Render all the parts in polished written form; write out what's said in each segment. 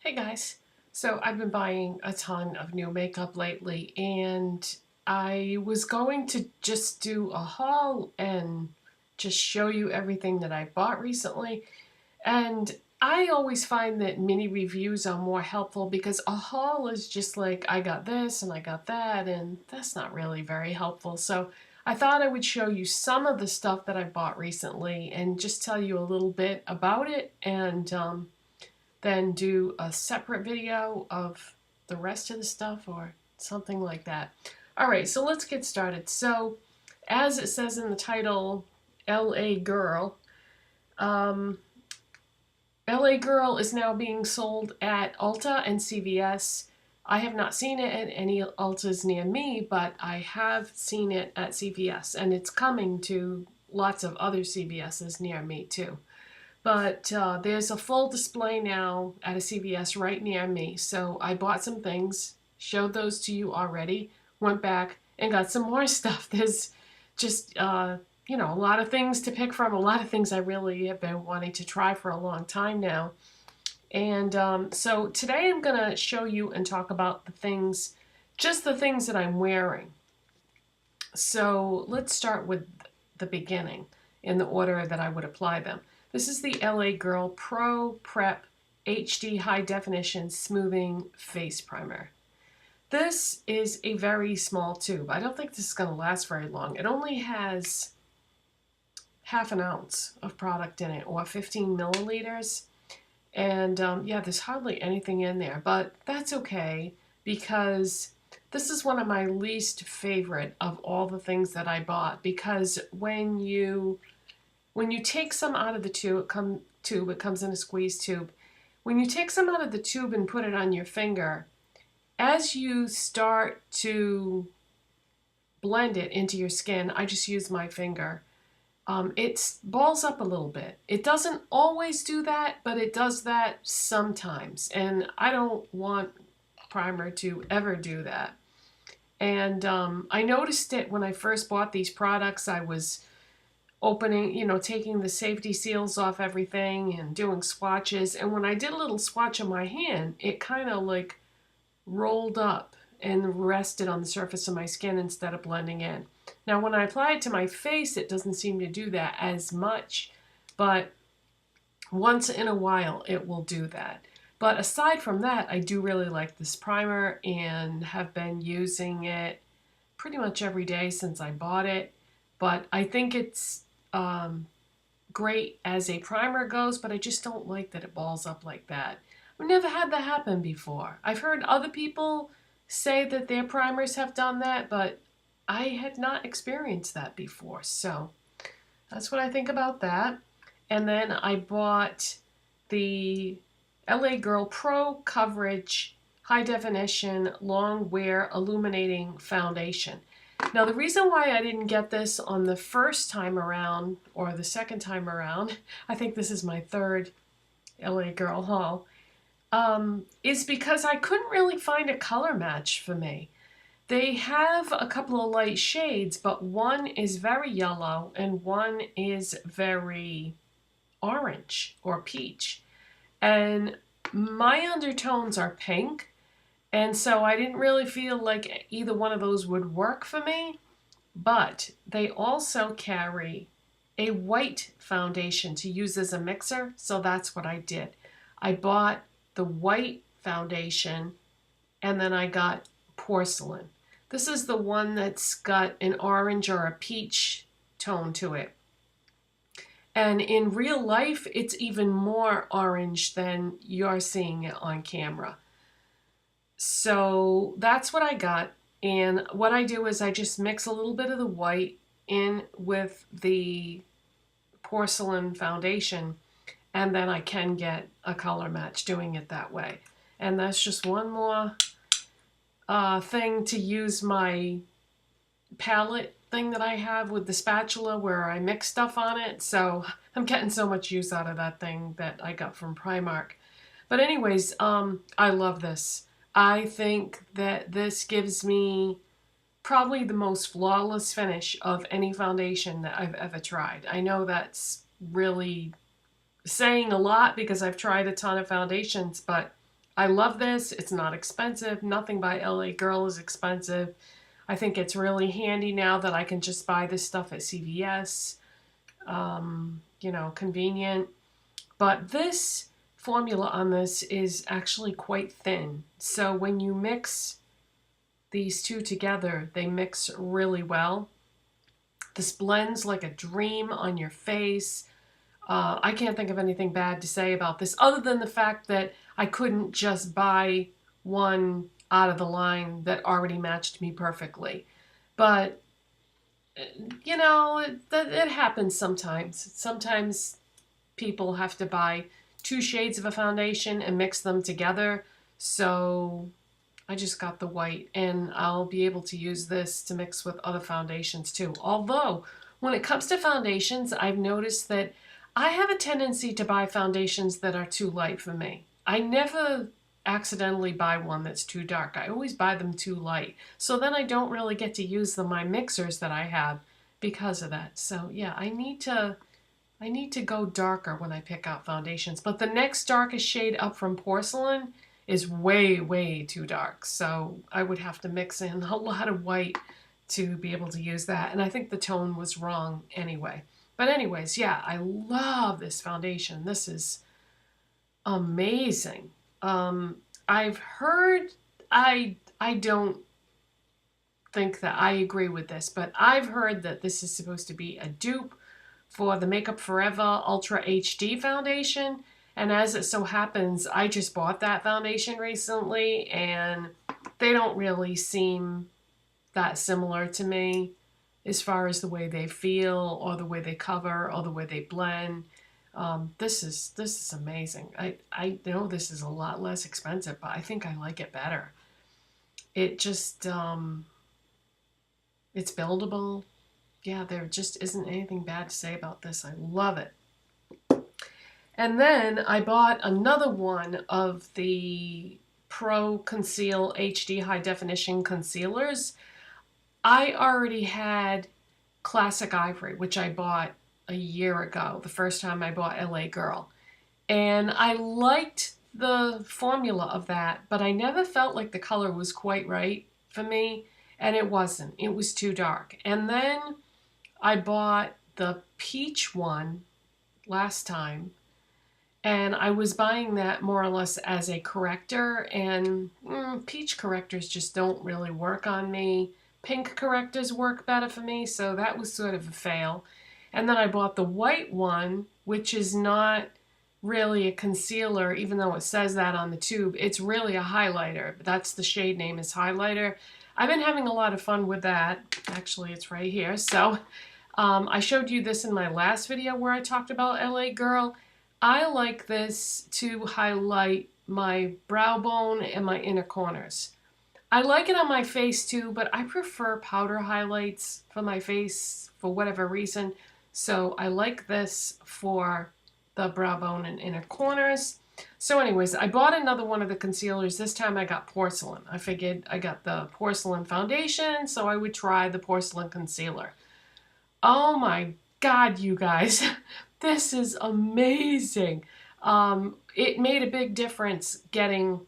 Hey guys, so I've been buying a ton of new makeup lately and I was going to just do a haul and just show you everything that I bought recently, and I always find that mini reviews are more helpful because a haul is just like I got this and I got that, and that's not really very helpful. So I thought I would show you some of the stuff that I bought recently and just tell you a little bit about it, and then do a separate video of the rest of the stuff or something like that. Alright, so let's get started. So, as it says in the title, LA Girl, LA Girl is now being sold at Ulta and CVS. I have not seen it at any Ultas near me, but I have seen it at CVS, and it's coming to lots of other CVS's near me too. But there's a full display now at a CVS right near me. So I bought some things, showed those to you already, went back and got some more stuff. There's just, a lot of things to pick from, a lot of things I really have been wanting to try for a long time now. And so today I'm going to show you and talk about the things, just the things that I'm wearing. So let's start with the beginning in the order that I would apply them. This is the LA Girl Pro.prep HD High Definition Smoothing Face Primer. This is a very small tube. I don't think this is going to last very long. It only has half an ounce of product in it, or 15 milliliters. And yeah, there's hardly anything in there, but that's okay because this is one of my least favorite of all the things that I bought, because when you take some out of the tube, it comes in a squeeze tube. When you take some out of the tube and put it on your finger, as you start to blend it into your skin, I just use my finger, it balls up a little bit. It doesn't always do that, but it does that sometimes. And I don't want primer to ever do that. And I noticed it when I first bought these products. I was opening, taking the safety seals off everything and doing swatches. And when I did a little swatch on my hand, it kind of like rolled up and rested on the surface of my skin instead of blending in. Now, when I apply it to my face, it doesn't seem to do that as much, but once in a while it will do that. But aside from that, I do really like this primer and have been using it pretty much every day since I bought it. But I think it's great as a primer goes, but I just don't like that it balls up like that. I've never had that happen before. I've heard other people say that their primers have done that, but I had not experienced that before. So that's what I think about that. And then I bought the LA Girl Pro.coverage High Definition Long Wear Illuminating Foundation. Now, the reason why I didn't get this on the first time around, or the second time around, I think this is my third LA Girl haul, is because I couldn't really find a color match for me. They have a couple of light shades, but one is very yellow and one is very orange or peach. And my undertones are pink, and so I didn't really feel like either one of those would work for me. But they also carry a white foundation to use as a mixer, so that's what I did. I bought the white foundation, and then I got Porcelain. This is the one that's got an orange or a peach tone to it. And in real life, it's even more orange than you're seeing it on camera. So that's what I got. And what I do is I just mix a little bit of the white in with the Porcelain foundation, and then I can get a color match doing it that way. And that's just one more thing to use my palette thing that I have with the spatula where I mix stuff on it. So I'm getting so much use out of that thing that I got from Primark. But anyways, I love this. I think that this gives me probably the most flawless finish of any foundation that I've ever tried. I know that's really saying a lot because I've tried a ton of foundations, but I love this. It's not expensive. Nothing by LA Girl is expensive. I think it's really handy now that I can just buy this stuff at CVS. You know, convenient. But this formula on this is actually quite thin. So when you mix these two together, they mix really well. This blends like a dream on your face. I can't think of anything bad to say about this other than the fact that I couldn't just buy one out of the line that already matched me perfectly. But, you know, it happens sometimes. Sometimes people have to buy 2 shades of a foundation and mix them together. So I just got the white, and I'll be able to use this to mix with other foundations too. Although, when it comes to foundations, I've noticed that I have a tendency to buy foundations that are too light for me. I never accidentally buy one that's too dark. I always buy them too light. So then I don't really get to use my mixers that I have because of that. So yeah, I need to go darker when I pick out foundations. But the next darkest shade up from Porcelain is way, way too dark. So I would have to mix in a lot of white to be able to use that. And I think the tone was wrong anyway. But anyways, yeah, I love this foundation. This is amazing. I've heard, I don't think that I agree with this, but I've heard that this is supposed to be a dupe for the Makeup Forever Ultra HD foundation. And as it so happens, I just bought that foundation recently, and they don't really seem that similar to me as far as the way they feel or the way they cover or the way they blend. This is amazing. I know this is a lot less expensive, but I think I like it better. It just, it's buildable. Yeah, there just isn't anything bad to say about this. I love it. And then I bought another one of the Pro.conceal HD High Definition Concealers. I already had Classic Ivory, which I bought a year ago, the first time I bought LA Girl. And I liked the formula of that, but I never felt like the color was quite right for me, and it wasn't. It was too dark. And then I bought the peach one last time, and I was buying that more or less as a corrector, and peach correctors just don't really work on me. Pink correctors work better for me, so that was sort of a fail. And then I bought the white one, which is not really a concealer, even though it says that on the tube. It's really a highlighter. That's the shade name is highlighter. I've been having a lot of fun with that. Actually, it's right here. So I showed you this in my last video where I talked about LA Girl. I like this to highlight my brow bone and my inner corners. I like it on my face too, but I prefer powder highlights for my face for whatever reason. So I like this for the brow bone and inner corners. So anyways, I bought another one of the concealers. This time I got Porcelain. I figured I got the Porcelain foundation, so I would try the Porcelain concealer. Oh my God, you guys. This is amazing. It made a big difference getting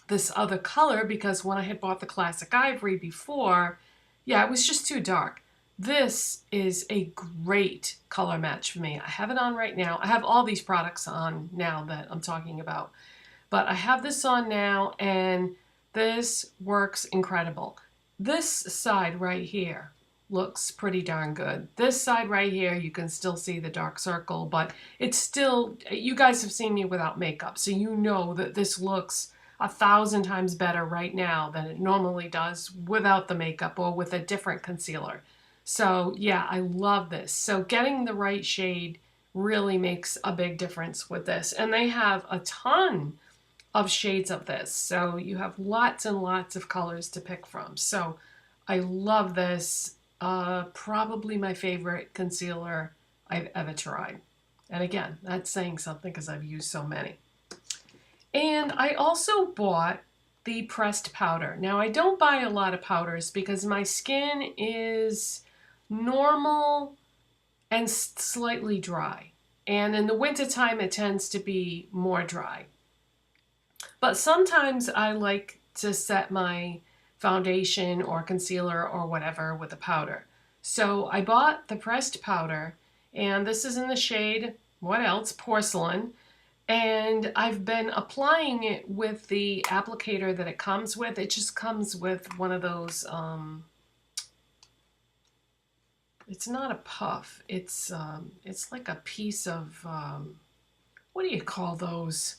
this other color because when I had bought the Classic Ivory before, yeah, it was just too dark. This is a great color match for me. I have it on right now. I have all these products on now that I'm talking about. But I have this on now, and this works incredible. This side right here looks pretty darn good. This side right here, you can still see the dark circle, but it's still, you guys have seen me without makeup, so you know that this looks 1,000 times better right now than it normally does without the makeup or with a different concealer. So yeah, I love this. So getting the right shade really makes a big difference with this. And they have a ton of shades of this. So you have lots and lots of colors to pick from. So I love this. Probably my favorite concealer I've ever tried. And again, that's saying something because I've used so many. And I also bought the pressed powder. Now I don't buy a lot of powders because my skin is normal and slightly dry. And in the wintertime it tends to be more dry. But sometimes I like to set my foundation or concealer or whatever with a powder. So I bought the pressed powder, and this is in the shade, what else? Porcelain. And I've been applying it with the applicator that it comes with. It just comes with one of those, it's not a puff. It's like a piece of, what do you call those?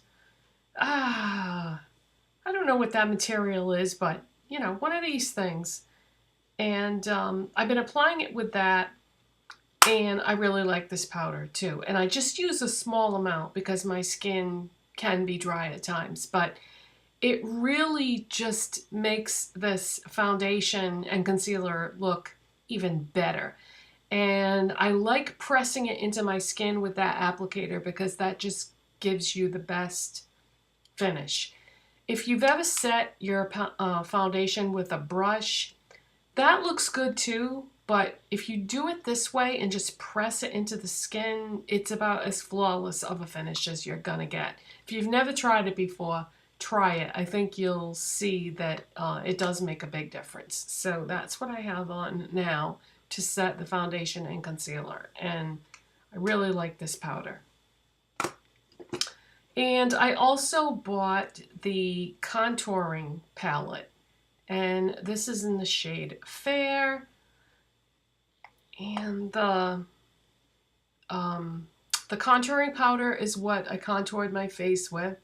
I don't know what that material is, but you know, one of these things. And I've been applying it with that, and I really like this powder too. And I just use a small amount because my skin can be dry at times, but it really just makes this foundation and concealer look even better. And I like pressing it into my skin with that applicator because that just gives you the best finish. If you've ever set your foundation with a brush, that looks good too, but if you do it this way and just press it into the skin, it's about as flawless of a finish as you're gonna get. If you've never tried it before, try it. I think you'll see that it does make a big difference. So that's what I have on now to set the foundation and concealer, and I really like this powder. And I also bought the contouring palette, and this is in the shade Fair, and the contouring powder is what I contoured my face with.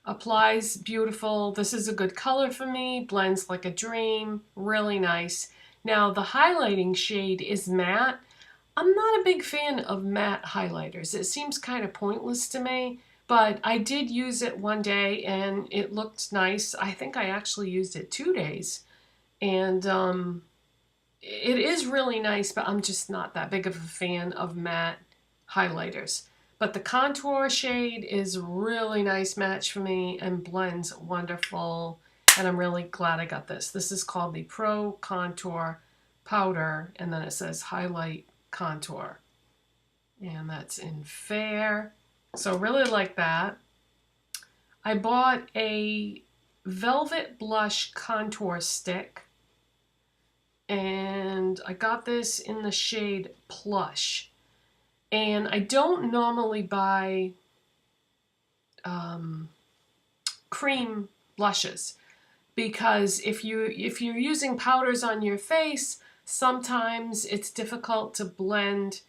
Applies beautiful. This is a good color for me, blends like a dream, really nice. Now the highlighting shade is matte. I'm not a big fan of matte highlighters. It seems kind of pointless to me, but I did use it one day and it looked nice. I think I actually used it 2 days, and it is really nice, but I'm just not that big of a fan of matte highlighters. But the contour shade is a really nice match for me and blends wonderful, and I'm really glad I got this. This is called the Pro.contour powder, and then it says highlight contour, and that's in Fair. So really like that. I bought a velvet blush contour stick, and I got this in the shade Plush. And I don't normally buy cream blushes because if you're using powders on your face, sometimes it's difficult to blend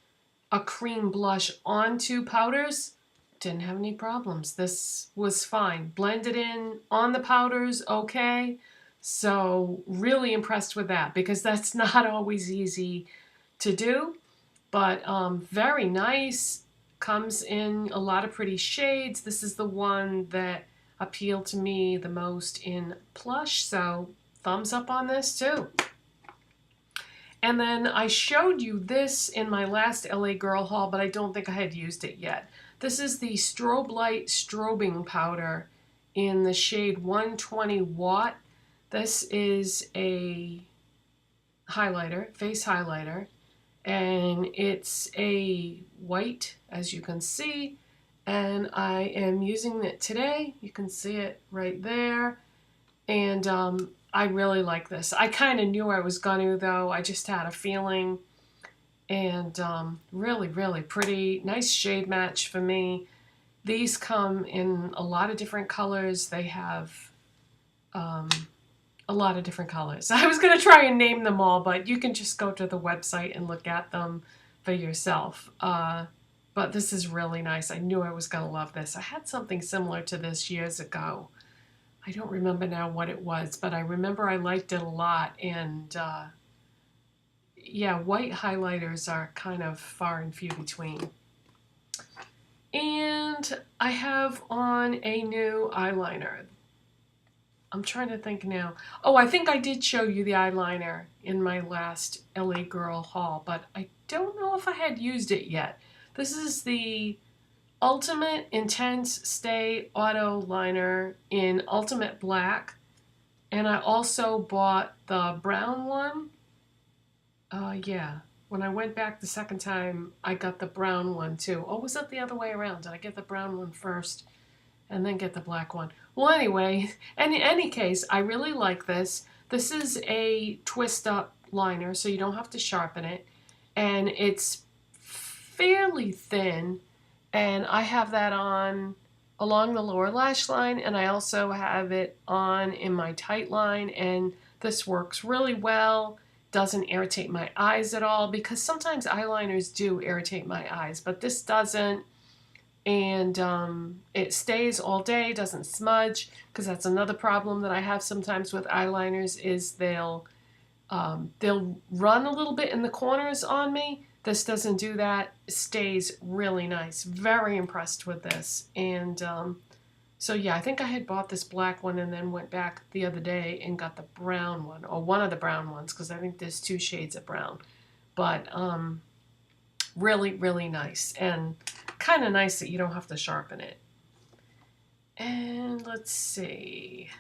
a cream blush onto powders. Didn't have any problems. This was fine. Blended in on the powders, okay. So really impressed with that because that's not always easy to do. But very nice, comes in a lot of pretty shades. This is the one that appealed to me the most in Plush, so thumbs up on this too. And then I showed you this in my last LA Girl haul, but I don't think I had used it yet. This is the Strobe Light Strobing Powder in the shade 120 Watt. This is a highlighter, face highlighter. And it's a white, as you can see, and I am using it today. You can see it right there, and I really like this. I kind of knew I was gonna, though. I just had a feeling, and really, really pretty. Nice shade match for me. These come in a lot of different colors. They have a lot of different colors. I was going to try and name them all, but you can just go to the website and look at them for yourself. But this is really nice. I knew I was going to love this. I had something similar to this years ago. I don't remember now what it was, but I remember I liked it a lot. And yeah, white highlighters are kind of far and few between. And I have on a new eyeliner. I'm trying to think now. Oh, I think I did show you the eyeliner in my last LA Girl haul, but I don't know if I had used it yet. This is the Ultimate Intense Stay Auto Liner in Ultimate Black. And I also bought the brown one. Yeah, when I went back the second time, I got the brown one too. Oh, was it the other way around? Did I get the brown one first and then get the black one. Well, anyway, in any case, I really like this. This is a twist up liner, so you don't have to sharpen it. And it's fairly thin, and I have that on along the lower lash line, and I also have it on in my tight line, and this works really well. Doesn't irritate my eyes at all, because sometimes eyeliners do irritate my eyes, but this doesn't. And it stays all day, doesn't smudge, because that's another problem that I have sometimes with eyeliners is they'll run a little bit in the corners on me. This doesn't do that. It stays really nice. Very impressed with this. And so yeah, I think I had bought this black one and then went back the other day and got the brown one, or one of the brown ones, because I think there's 2 shades of brown. But really, really nice, and kind of nice that you don't have to sharpen it. And let's see,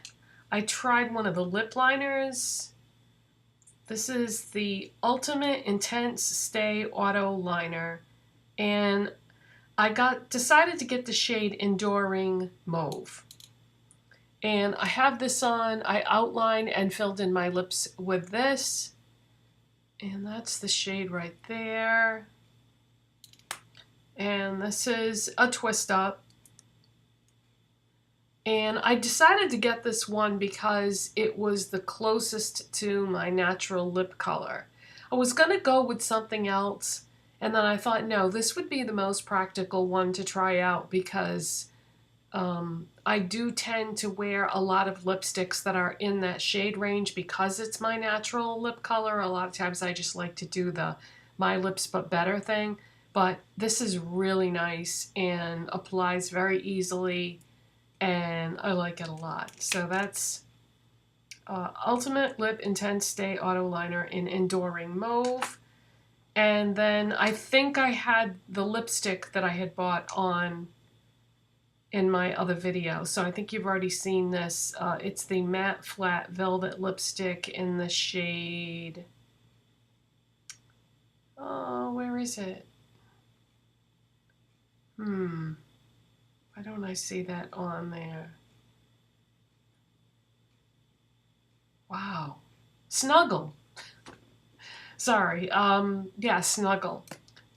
I tried one of the lip liners. This is the Ultimate Intense Stay Auto Liner, and I decided to get the shade Enduring Mauve. And I have this on. I outlined and filled in my lips with this, and that's the shade right there. And this is a twist up. And I decided to get this one because it was the closest to my natural lip color. I was going to go with something else, and then I thought, no, this would be the most practical one to try out, because I do tend to wear a lot of lipsticks that are in that shade range because it's my natural lip color. A lot of times I just like to do the My Lips But Better thing. But this is really nice and applies very easily, and I like it a lot. So that's Ultimate Lip Intense Stay Auto Liner in Enduring Mauve. And then I think I had the lipstick that I had bought on in my other video. So I think you've already seen this. It's the Matte Flat Velvet Lipstick in the shade... where is it? Why don't I see that on there? Wow. Snuggle. Sorry. Yeah, Snuggle.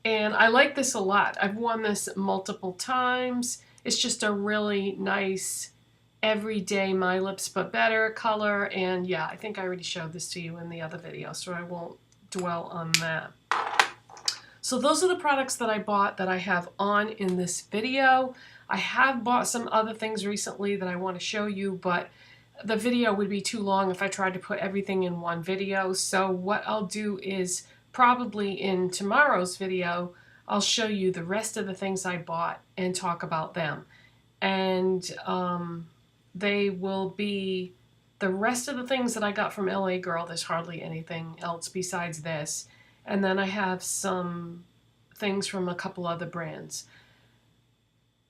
And I like this a lot. I've worn this multiple times. It's just a really nice everyday My Lips But Better color. And yeah, I think I already showed this to you in the other video, so I won't dwell on that. So those are the products that I bought that I have on in this video. I have bought some other things recently that I want to show you, but the video would be too long if I tried to put everything in one video. So what I'll do is probably in tomorrow's video, I'll show you the rest of the things I bought and talk about them. And they will be the rest of the things that I got from LA Girl. There's hardly anything else besides this. And then I have some things from a couple other brands.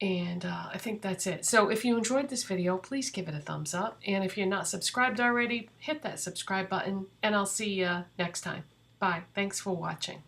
And I think that's it. So if you enjoyed this video, please give it a thumbs up. And if you're not subscribed already, hit that subscribe button. And I'll see you next time. Bye. Thanks for watching.